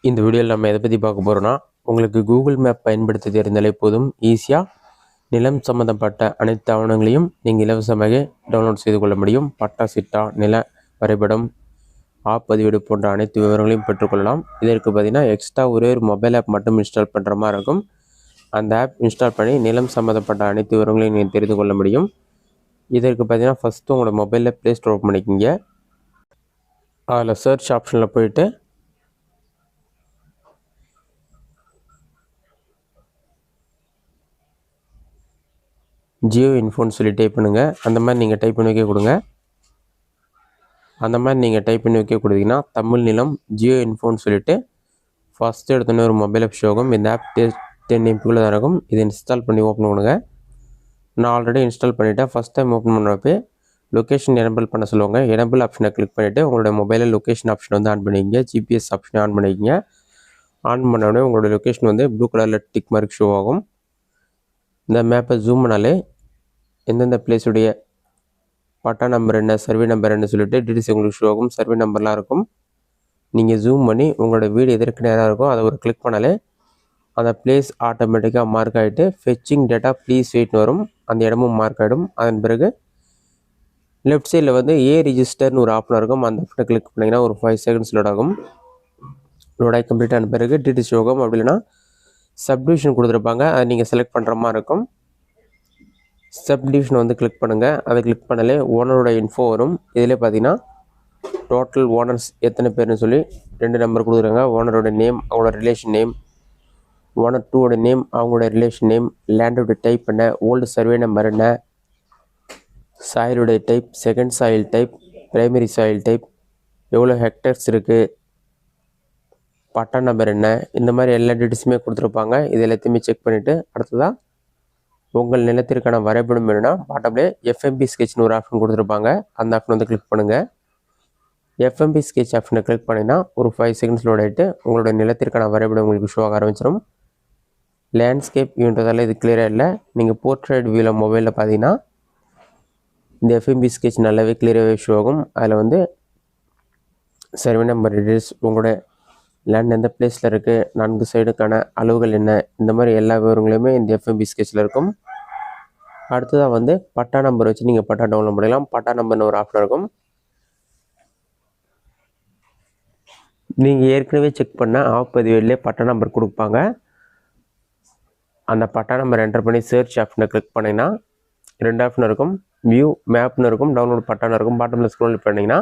இந்த வீடியோவில் நம்ம எதை பற்றி பார்க்க போகிறோன்னா, உங்களுக்கு கூகுள் மேப் பயன்படுத்த தெரிந்தாலே போதும், ஈஸியாக நிலம் சம்மந்தப்பட்ட அனைத்து ஆவணங்களையும் நீங்கள் இலவசமாக டவுன்லோட் செய்து கொள்ள முடியும். பட்டா, சிட்டா, நில வரைபடம், பதிவேடு போன்ற அனைத்து விவரங்களையும் பெற்றுக்கொள்ளலாம். இதற்கு பார்த்தீங்கன்னா எக்ஸ்ட்ரா ஒரே ஒரு மொபைல் ஆப் மட்டும் இன்ஸ்டால் பண்ணுற மாதிரி இருக்கும். அந்த ஆப் இன்ஸ்டால் பண்ணி நிலம் சம்மந்தப்பட்ட அனைத்து விவரங்களையும் நீங்கள் தெரிந்து கொள்ள முடியும். இதற்கு பார்த்தீங்கன்னா ஃபஸ்ட்டு உங்களோட மொபைலில் ப்ளே ஸ்டோர் ஓப்பன் பண்ணிக்கிங்க. அதில் சர்ச் ஆப்ஷனில் போயிட்டு ஜியோ இன்ஃபோன்னு சொல்லி டைப் பண்ணுங்கள். அந்த மாதிரி நீங்கள் டைப் பண்ணி வைக்க கொடுங்க. அந்த மாதிரி நீங்கள் டைப் பண்ணி வைக்க கொடுத்தீங்கன்னா தமிழ் நிலம் ஜியோ இன்ஃபோன்னு சொல்லிவிட்டு ஃபஸ்ட்டு எடுத்தோன்னே ஒரு மொபைல் ஆப் ஷோ ஆகும். இந்த ஆப் 10 MB தான் இருக்கும். இதை இன்ஸ்டால் பண்ணி ஓப்பன் பண்ணுங்க. நான் ஆல்ரெடி இன்ஸ்டால் பண்ணிவிட்டேன். ஃபஸ்ட் டைம் ஓப்பன் பண்ணுறப்போ லொக்கேஷன் எனபிள் பண்ண சொல்லுவாங்க. எனபிள் ஆப்ஷனை கிளிக் பண்ணிவிட்டு உங்களோட மொபைலில் லொக்கேஷன் ஆப்ஷன் வந்து ஆன் பண்ணிக்கிங்க. ஜிபிஎஸ் ஆப்ஷனை ஆன் பண்ணிக்கிங்க. ஆன் பண்ண உடனே உங்களோட லொக்கேஷன் வந்து ப்ளூ கலரில் டிக் மார்க் ஷோ ஆகும். இந்த மேப்பை ஜூம் பண்ணாலே எந்தெந்த பிளேஸுடைய பட்டா நம்பர் என்ன, சர்வே நம்பர் என்ன சொல்லிட்டு டீட்டெயில்ஸ் உங்களுக்கு ஷோ ஆகும். சர்வே நம்பர்லாம் இருக்கும். நீங்கள் ஜூம் பண்ணி உங்களோட வீடு எதற்கு நேராக இருக்கும் அதை ஒரு கிளிக் பண்ணாலே அந்த பிளேஸ் ஆட்டோமேட்டிக்காக மார்க் ஆகிட்டு ஃபெச்சிங் டேட்டா ப்ளீஸ் வெயிட்னு வரும். அந்த இடமும் மார்க் ஆகிடும். அதன் பிறகு லெஃப்ட் சைடில் வந்து ரிஜிஸ்டர்னு ஒரு ஆப்ஷன் இருக்கும். அந்த ஆப்ஷனை கிளிக் பண்ணிங்கன்னா ஒரு 5 seconds லோட் ஆகும். லோட் ஆகி கம்ப்ளீட் ஆன பிறகு டீட்டெயில்ஸ் ஷோ ஆகும். அப்படி இல்லைன்னா சப்டிவிஷன் கொடுத்துருப்பாங்க. அதை நீங்கள் செலக்ட் பண்ணுற மாதிரி இருக்கும். சப்டிவிஷன் வந்து கிளிக் பண்ணுங்கள். அதை கிளிக் பண்ணாலே ஓனரோட இன்ஃபோ வரும். இதில் பார்த்தீங்கன்னா டோட்டல் ஓனர்ஸ் எத்தனை பேர்னு சொல்லி 2 நம்பர் கொடுக்குறாங்க. ஓனரோட நேம், அவங்களோட ரிலேஷன் நேம், ஓனர் 2ஓட நேம், அவங்களோட ரிலேஷன் நேம், லேண்டோட டைப் என்ன, ஓல்டு சர்வே நம்பர் என்ன, சாயிலுடைய type, second soil type, primary soil type, எவ்வளோ ஹெக்டர்ஸ் இருக்குது, பட்டா நம்பர் என்ன, இந்த மாதிரி எல்லா டீட்டெயில்ஸுமே கொடுத்துருப்பாங்க. இது எல்லாத்தையுமே செக் பண்ணிவிட்டு அடுத்ததாக உங்கள் நிலத்திற்கான வரைபடம் வேணும்னா பாட்டம்லேயே எஃப்எம்பி ஸ்கெட்ச்னு ஒரு ஆப்ஷன் கொடுத்துருப்பாங்க. அந்த ஆப்ஷன் வந்து கிளிக் பண்ணுங்கள். எஃப்எம்பி ஸ்கெட்ச் ஆப்ஷனை கிளிக் பண்ணிங்கன்னா ஒரு 5 seconds லோட் ஆகிட்டு உங்களோட நிலத்திற்கான வரைபடம் உங்களுக்கு ஷோ ஆக ஆரம்பிச்சிடும். லேண்ட்ஸ்கேப் வியூன்றதால இது கிளியராக இல்லை. நீங்கள் போர்ட்ரேட் வியூவில் மொபைலில் பார்த்தீங்கன்னா இந்த எஃப்எம்பி ஸ்கெட்ச் நல்லாவே கிளியராகவே ஷோ ஆகும். அதில் வந்து சர்வே நம்பர் டீட்டெயில்ஸ், உங்களோட லேண்ட் எந்த பிளேஸில் இருக்குது, 4 சைடுக்கான அளவுகள் என்ன, இந்த மாதிரி எல்லா விவரங்களுமே இந்த எஃப்எம்பி ஸ்கெட்சில் இருக்கும். அடுத்ததாக வந்து பட்டா நம்பர் வச்சு நீங்கள் பட்டா டவுன்லோட் பண்ணிக்கலாம். பட்டா நம்பர்னு ஒரு ஆப்ஷன் இருக்கும். நீங்கள் ஏற்கனவே செக் பண்ண பதிவேடிலே பட்டா நம்பர் கொடுப்பாங்க. அந்த பட்டா நம்பர் என்டர் பண்ணி சர்ச் ஆப்ஷனை கிளிக் பண்ணிங்கன்னா 2 ஆப்ஷன் இருக்கும். வியூ மேப்னு இருக்கும், டவுன்லோட் பட்டான்னு இருக்கும். பாட்டமில் ஸ்க்ரோல் பண்ணிங்கன்னா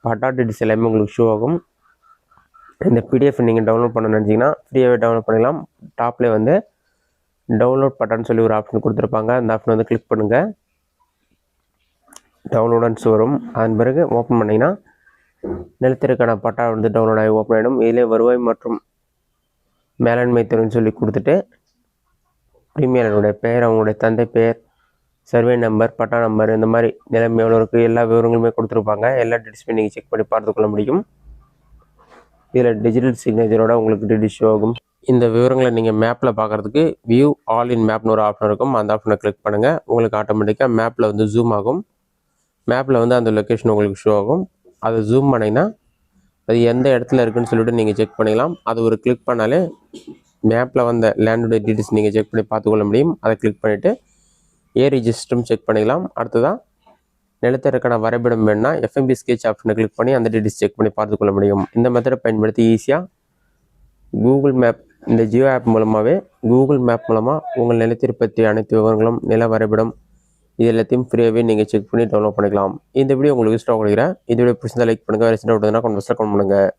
பட்டா டீட்டெயில்ஸ் எல்லாமே உங்களுக்கு ஷோ ஆகும். இந்த பிடிஎஃப் நீங்கள் டவுன்லோட் பண்ண நினச்சிங்கன்னா ஃப்ரீயாகவே டவுன்லோட் பண்ணிக்கலாம். டாப்லேயே வந்து டவுன்லோட் பட்டான்னு சொல்லி ஒரு ஆப்ஷன் கொடுத்துருப்பாங்க. அந்த ஆப்ஷன் வந்து கிளிக் பண்ணுங்கள். டவுன்லோடன்ஸ் வரும். அதன் பிறகு ஓப்பன் பண்ணிங்கன்னா நிலத்திற்கான பட்டா வந்து டவுன்லோட் ஆகி ஓப்பன் ஆகிடும். இதிலே வருவாய் மற்றும் மேலாண்மை துறைன்னு சொல்லி கொடுத்துட்டு பிரீமியருடைய பெயர், அவங்களுடைய தந்தை பெயர், சர்வே நம்பர், பட்டா நம்பர், இந்த மாதிரி நிலம் எவ்வளோ இருக்குது எல்லா விவரங்களுமே கொடுத்துருப்பாங்க. எல்லா டீட்டெயில்ஸுமே நீங்கள் செக் பண்ணி பார்த்துக்கொள்ள முடியும். இதில் டிஜிட்டல் சிக்னேச்சரோட உங்களுக்கு டீட்டெயில் ஷோ ஆகும். இந்த விவரங்களை நீங்கள் மேப்பில் பார்க்குறதுக்கு வியூ ஆல் இன் மேப்னு ஒரு ஆப்ஷன் இருக்கும். அந்த ஆப்ஷனை கிளிக் பண்ணுங்கள். உங்களுக்கு ஆட்டோமேட்டிக்காக மேப்பில் வந்து ஜூம் ஆகும். மேப்பில் வந்து அந்த லொக்கேஷன் உங்களுக்கு ஷோ ஆகும். அதை ஜூம் பண்ணிங்கன்னா அது எந்த இடத்துல இருக்குதுன்னு சொல்லிட்டு நீங்கள் செக் பண்ணிக்கலாம். அது ஒரு கிளிக் பண்ணாலே மேப்பில் வந்த லேண்டோடைய டீட்டெயில்ஸ் நீங்கள் செக் பண்ணி பார்த்துக்கொள்ள முடியும். அதை கிளிக் பண்ணிவிட்டு ரிஜிஸ்டரும் செக் பண்ணிக்கலாம். அடுத்ததாக நிலத்திற்கான வரைபடம் வேணும்னா எஃப்எம்பி ஸ்கெட்ச் ஆப்ஷனை கிளிக் பண்ணி அந்த டீட்டெயில்ஸ் செக் பண்ணி பார்த்துக்கொள்ள முடியும். இந்த மெத்தடை பயன்படுத்தி ஈஸியாக கூகுள் மேப், இந்த ஜியோ ஆப் மூலமாகவே கூகுள் மேப் மூலமாக உங்கள் நிலத்தை பற்றி அனைத்து விவரங்களும், நில வரைபடம் இது எல்லாத்தையும் ஃப்ரீயாகவே நீங்கள் செக் பண்ணி டவுன்லோட் பண்ணிக்கலாம். இந்த வீடியோ உங்களுக்கு யூஸ்ஃபுல்லாக கொடுக்குறேன். இந்த வீடியோ பிடிச்சிருந்தா லைக் பண்ணுங்கள். வேறு டவுட் இருந்தால் கமெண்ட் பண்ணுங்கள்.